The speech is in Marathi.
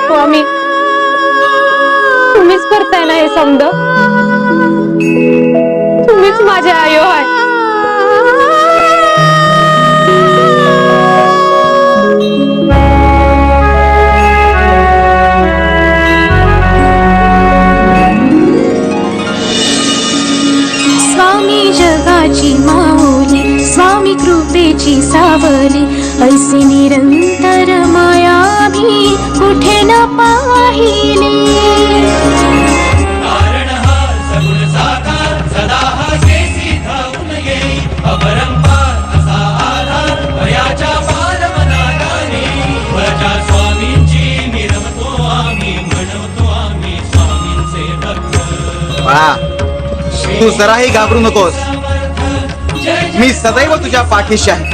स्वामी तुम्हीच करताय ना हे समज, तुम्हीच माझे आयो आहे. स्वामी जगाची माऊली, स्वामी कृपेची सावली, ऐसी निरंतर माया मी कुठे न पाहिली. तू जराही घाबरू नकोस, मी सदैव तुझ्या पाठीशी आहे.